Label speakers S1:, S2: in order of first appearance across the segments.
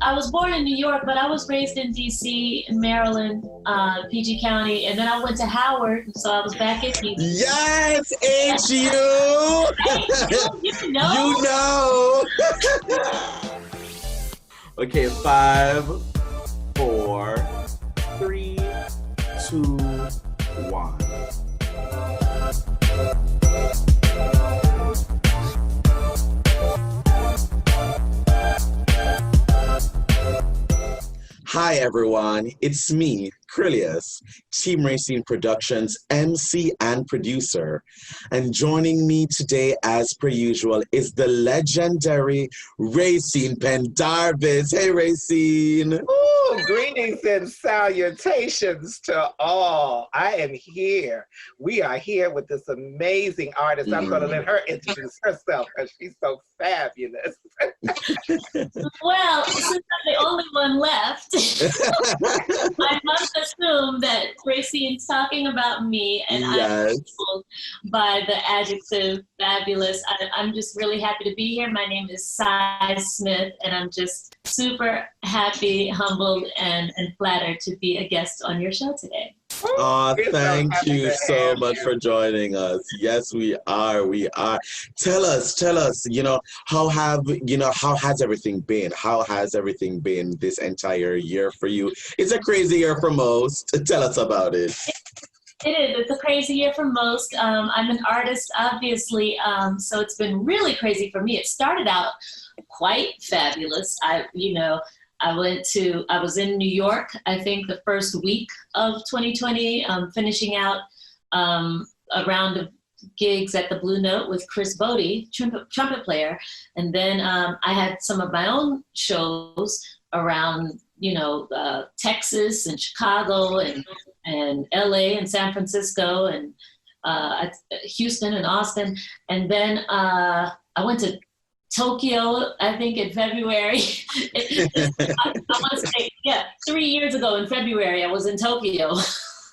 S1: I was born in New York, but I was raised in DC, Maryland, PG County, and then I went to Howard, so I was back in DC.
S2: Yes, ain't you?
S1: You know.
S2: You know. Okay, 5, 4, 3, 2, 1. Hi everyone, it's me, Krylios, Team Rayceen Productions MC and producer. And joining me today, as per usual, is the legendary Rayceen Pendarvis. Hey Rayceen.
S3: Ooh, greetings and salutations to all. I am here. We are here with this amazing artist. I'm going to let her introduce herself because she's so fabulous.
S1: Well, since I'm the only one left, I must assume that Rayceen's talking about me, and
S2: Yes.
S1: I'm told by the adjective fabulous. I'm just really happy to be here. My name is Cy Smith, and I'm just super happy, humbled, and flattered to be a guest on your show today.
S2: Oh,
S3: We're so
S2: thank
S3: happy
S2: you
S3: to
S2: so
S3: have
S2: much
S3: you.
S2: for joining us. Yes, we are. We are. Tell us, how has everything been? How has everything been this entire year for you? It's a crazy year for most. Tell us about it.
S1: It is. It's a crazy year for most. I'm an artist, obviously, so it's been really crazy for me. It started out quite fabulous. I was in New York, I think the first week of 2020, finishing out a round of gigs at the Blue Note with Chris Bodie, trumpet player. And then I had some of my own shows around, Texas and Chicago and LA and San Francisco and Houston and Austin. And then I went to Tokyo, I think in February. I want to say, 3 years ago in February, I was in Tokyo.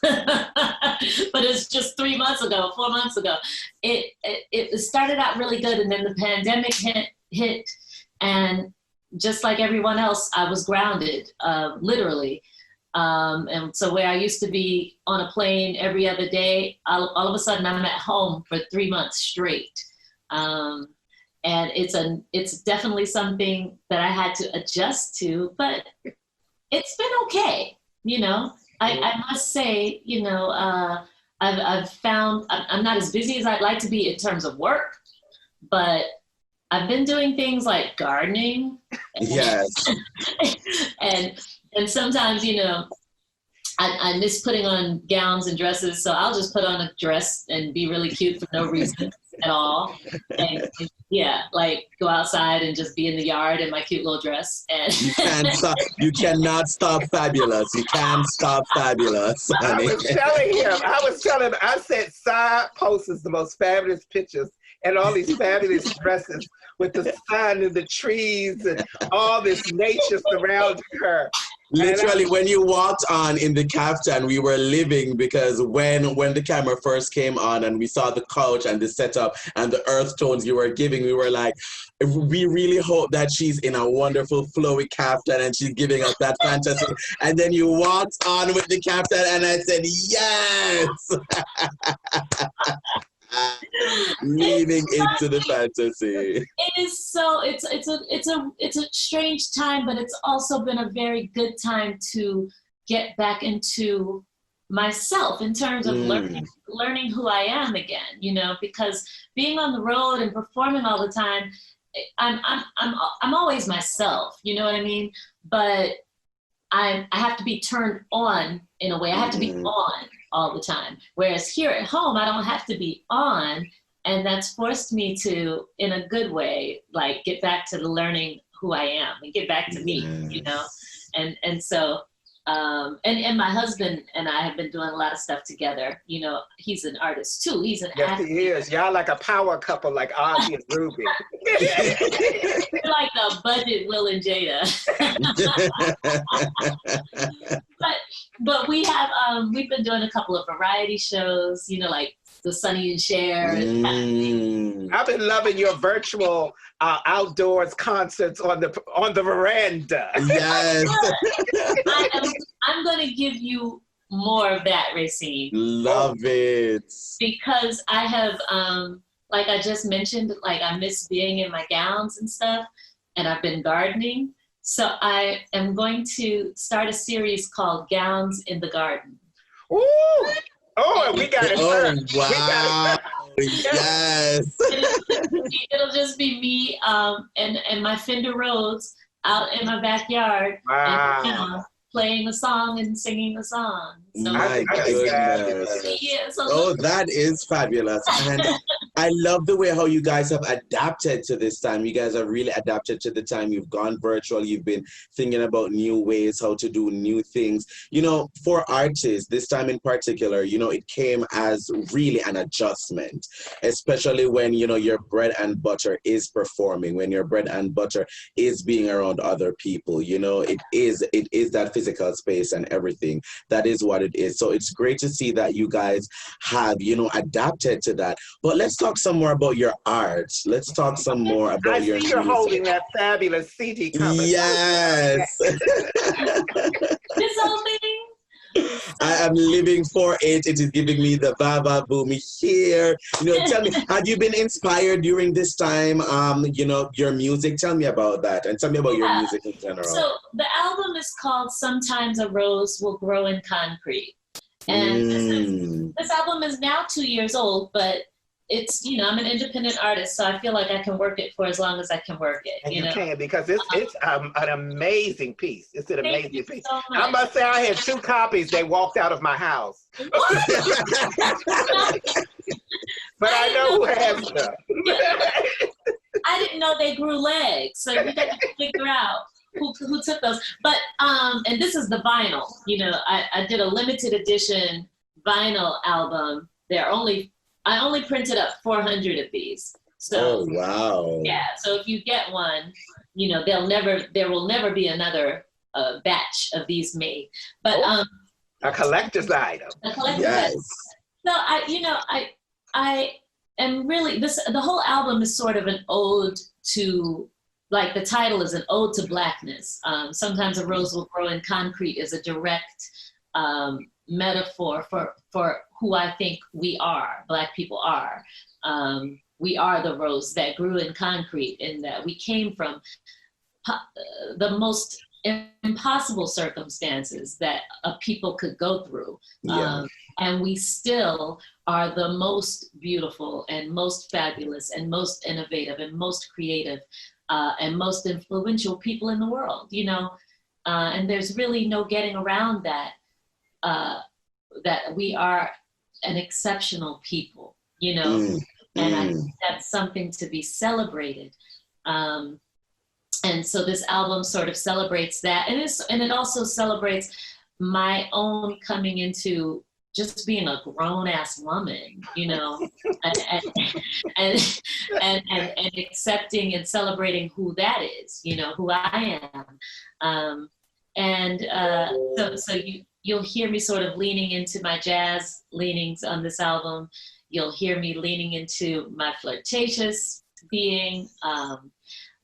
S1: But it's just 4 months ago. It started out really good, and then the pandemic hit, and just like everyone else, I was grounded, literally. And so where I used to be on a plane every other day, all of a sudden I'm at home for 3 months straight. And it's definitely something that I had to adjust to, but it's been okay. I must say, I've found I'm not as busy as I'd like to be in terms of work, but I've been doing things like gardening.
S2: Yes.
S1: and sometimes, I miss putting on gowns and dresses, so I'll just put on a dress and be really cute for no reason at all. And go outside and just be in the yard in my cute little dress. And
S2: You cannot stop fabulous. You can't stop fabulous.
S3: I was telling him, I said, Cy posts the most fabulous pictures and all these fabulous dresses with the sun and the trees and all this nature surrounding her.
S2: Literally, when you walked on in the caftan, we were living, because when the camera first came on and we saw the couch and the setup and the earth tones you were giving, we were like, we really hope that she's in a wonderful flowy caftan and she's giving us that fantasy. And then you walked on with the caftan and I said, yes! Leaning into the fantasy.
S1: It is so. It's a strange time, but it's also been a very good time to get back into myself in terms of learning who I am again. Because being on the road and performing all the time, I'm always myself. You know what I mean? But I have to be turned on in a way. I have to be on all the time. Whereas here at home, I don't have to be on. And that's forced me to, in a good way, like get back to the learning who I am and get back to me, And so, and my husband and I have been doing a lot of stuff together. He's an artist too. He's an actor.
S3: Yes, he is. Y'all like a power couple like Ozzy and Ruby.
S1: We're like a budget Will and Jada. But we've been doing a couple of variety shows, like the Sonny and Cher.
S3: I've been loving your virtual outdoors concerts on the veranda.
S2: Yes.
S1: I'm going to give you more of that, Rayceen.
S2: Love it.
S1: Because I have, like I just mentioned, like I miss being in my gowns and stuff, and I've been gardening. So I am going to start a series called Gowns in the Garden.
S3: Ooh! Oh, we got it.
S2: Oh, wow. Yes.
S1: It'll just be me and my Fender Rhodes out in my backyard.
S3: Wow.
S1: And, playing a song and singing a song. So,
S2: My goodness.
S1: Yeah, so
S2: oh, that is fabulous. And I love the way how you guys have adapted to this time. You guys have really adapted to the time. You've gone virtual. You've been thinking about new ways, how to do new things. You know, for artists, this time in particular, you know, it came as really an adjustment, especially when, you know, your bread and butter is performing, when your bread and butter is being around other people. You know, it is that physical space and everything. That is what it is. So it's great to see that you guys have, you know, adapted to that. But let's talk some more about your art. Let's talk some more about your
S3: music. I see you're holding that fabulous CD cover.
S2: Yes.
S1: This whole thing.
S2: I am living for it. It is giving me the Baba Boom here. You know, tell me, have you been inspired during this time? You know, your music. Tell me about that, and tell me about your music in general.
S1: So the album is called "Sometimes a Rose Will Grow in Concrete," and this album is now 2 years old, but it's, you know, I'm an independent artist, so I feel like I can work it for as long as I can work it.
S3: And you
S1: know?
S3: can, because it's an amazing piece. It's an amazing piece.
S1: So
S3: I must say, I had 2 copies. They walked out of my house. But I know who has them.
S1: I didn't know they grew legs, so you got to figure out who took those. But and this is the vinyl. You know, I did a limited edition vinyl album. I only printed up 400 of these. So,
S2: oh, wow.
S1: Yeah, so if you get one, you know, there will never be another batch of these made. But
S3: a collector's item.
S1: A collector's item. So I am really, the whole album is sort of an ode to, like the title is an ode to Blackness. Sometimes a Rose Will Grow in Concrete is a direct metaphor for who I think we are, Black people are. We are the rose that grew in concrete, in that we came from the most impossible circumstances that a people could go through.
S2: Yeah.
S1: And we still are the most beautiful and most fabulous and most innovative and most creative and most influential people in the world, you know? And there's really no getting around that, that we are an exceptional people, you know? And I think that's something to be celebrated. And so this album sort of celebrates that. And it also celebrates my own coming into just being a grown-ass woman, you know, and accepting and celebrating who that is, you know, who I am. So you'll hear me sort of leaning into my jazz leanings on this album. You'll hear me leaning into my flirtatious being,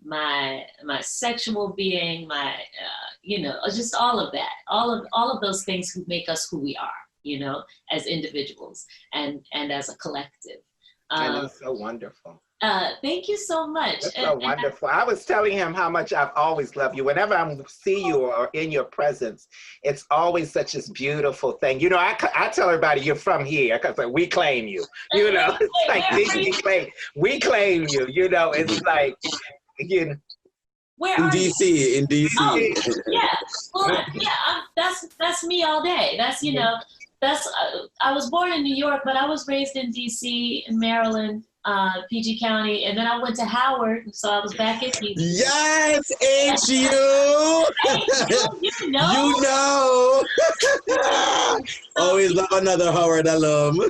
S1: my sexual being, my you know, just all of that, all of those things who make us who we are, you know, as individuals and as a collective.
S3: And it's so wonderful.
S1: Thank you so much.
S3: That's so wonderful. I was telling him how much I've always loved you. Whenever I see you or in your presence, it's always such a beautiful thing. You know, I tell everybody you're from here because like, we claim you. You know, it's like we claim you. You know, it's like, you know.
S1: Where
S2: in DC, in DC.
S1: Oh, yeah, well, yeah, that's me all day. That's, you know, that's I was born in New York, but I was raised in DC, in Maryland, PG County, and then I went to Howard, so I was back at DC.
S2: Yes, ain't you?
S1: You know.
S2: You know. Always love another Howard alum.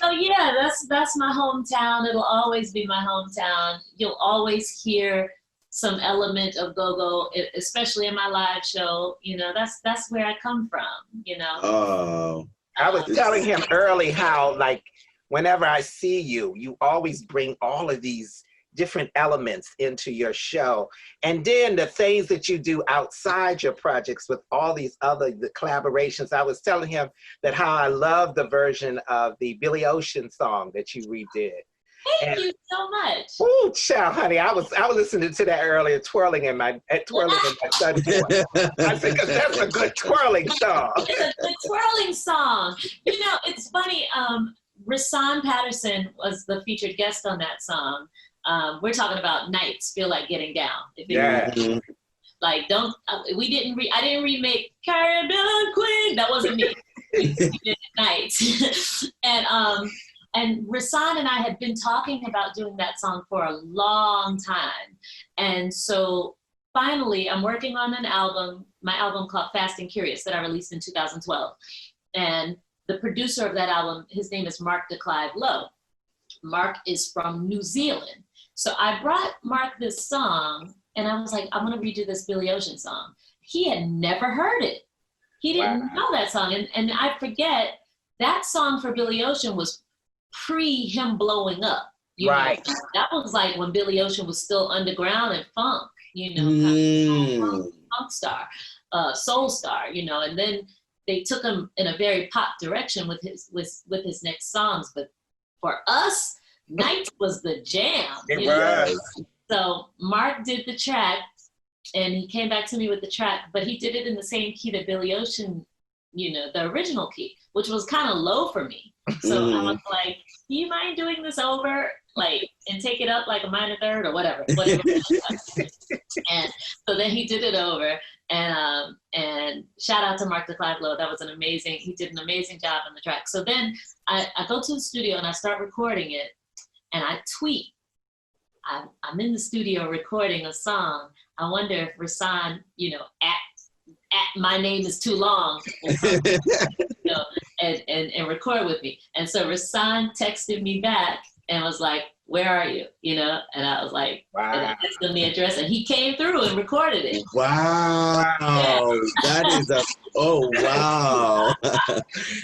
S1: So yeah, that's my hometown. It'll always be my hometown. You'll always hear some element of go-go, especially in my live show. You know, that's where I come from, you know.
S2: Oh.
S3: I was telling him early how, like, whenever I see you, you always bring all of these different elements into your show. And then the things that you do outside your projects with all these the collaborations. I was telling him that how I love the version of the Billy Ocean song that you redid.
S1: Thank you so much.
S3: Oh, child, honey, I was listening to that earlier, twirling in my son's voice. I said, because that's a good twirling song.
S1: It's a good twirling song. You know, it's funny. Rayceen Pendarvis was the featured guest on that song. We're talking about nights feel like getting down. Like I didn't remake Caribbean Queen. That wasn't me. We did nights. And Rayceen and I had been talking about doing that song for a long time. And so finally I'm working on my album called Fast and Curious that I released in 2012. And the producer of that album, his name is Mark DeClive Lowe. Mark is from New Zealand. So I brought Mark this song and I was like, I'm gonna redo this Billy Ocean song. He had never heard it. He didn't know that song. And I forget, that song for Billy Ocean was pre him blowing up. You know? That was like when Billy Ocean was still underground and funk, you know, kind of funk star, soul star, you know, and then they took him in a very pop direction with his next songs. But for us, Nights was the jam.
S3: It was.
S1: So Mark did the track and he came back to me with the track, but he did it in the same key that Billy Ocean, you know, the original key, which was kind of low for me. So I was like, do you mind doing this over? Like, and take it up like a minor third or whatever. And so then he did it over. And shout out to Mark DeClive Lowe. That was he did an amazing job on the track. So then I go to the studio and I start recording it and I tweet. I'm in the studio recording a song. I wonder if Rayceen, you know, at my name is too long, you know, and record with me. And so Rayceen texted me back and was like, where are you? You know, and I was like, and I texted him the address and he came through and recorded it.
S2: Wow. That is wow.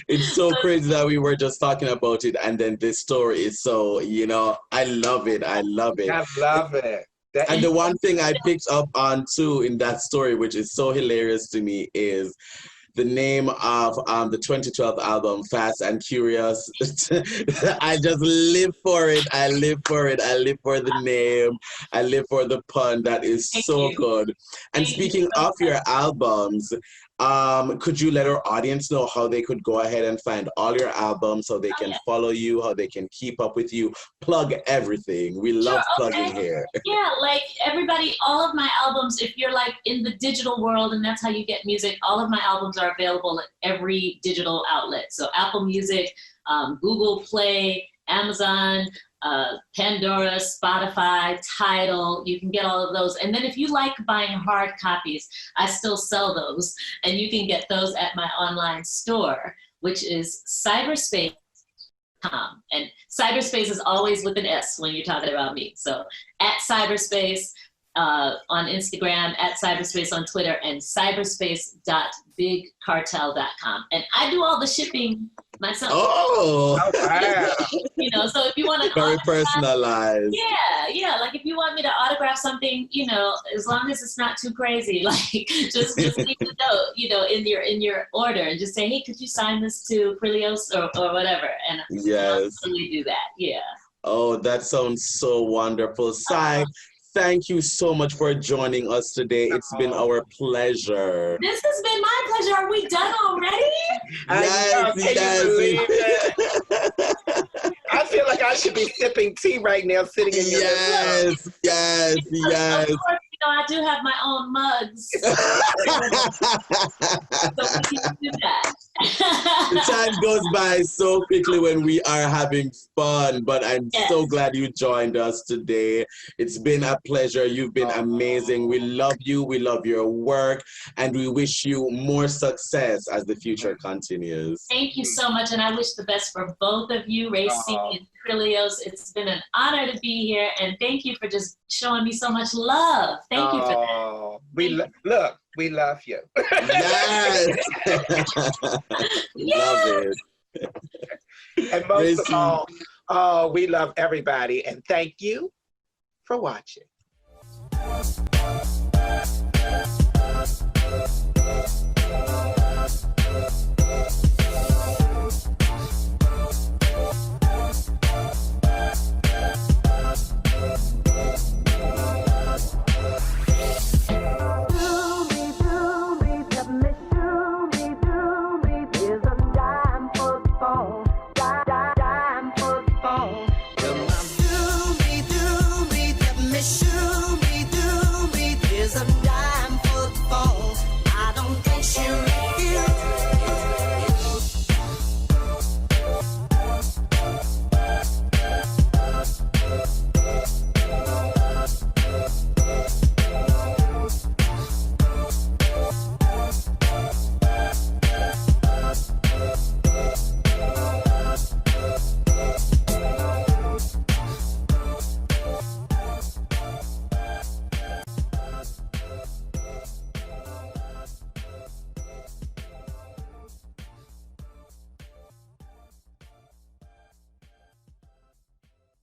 S2: It's so crazy that we were just talking about it and then this story is so, you know, I love it. I love it. And the one thing I picked up on too in that story, which is so hilarious to me, is the name of the 2012 album, Fast and Curious. I just live for it. I live for it. I live for the name. I live for the pun. That is so good. And speaking of your albums, could you let our audience know how they could go ahead and find all your albums, so they can follow you, how they can keep up with you, plug everything. We love plugging here.
S1: Yeah, like everybody, all of my albums, if you're like in the digital world and that's how you get music, all of my albums are available at every digital outlet. So Apple Music, Google Play, Amazon, Pandora, Spotify, Tidal, you can get all of those. And then if you like buying hard copies, I still sell those. And you can get those at my online store, which is cyberspace.com. And cyberspace is always with an S when you're talking about me. So at cyberspace on Instagram, at cyberspace on Twitter, and cyberspace.bigcartel.com. And I do all the shipping myself.
S2: Oh
S1: wow. You know, so if you want to
S2: very personalized.
S1: Yeah. Like if you want me to autograph something, you know, as long as it's not too crazy, like just leave a note, you know, in your order and just say, hey, could you sign this to Krylios or whatever? And I'll totally do that. Yeah.
S2: Oh, that sounds so wonderful. Sai, thank you so much for joining us today. It's been our pleasure.
S1: This has been my pleasure. Are we done already?
S3: I feel like I should be sipping tea right now, sitting in your
S2: Yes.
S1: Of course, you know, I do have my own mugs. So we can do that.
S2: The time goes by so quickly when we are having fun, but I'm so glad you joined us today. It's been a pleasure. You've been amazing. We love you. We love your work, and we wish you more success as the future continues.
S1: Thank you so much, and I wish the best for both of you, Rayceen and Krylios. It's been an honor to be here, and thank you for just showing me so much love. Thank you for that.
S3: Look, We love you.
S2: Yes. Love it.
S3: And most of
S2: Rayceen.
S3: all, we love everybody. And thank you for watching.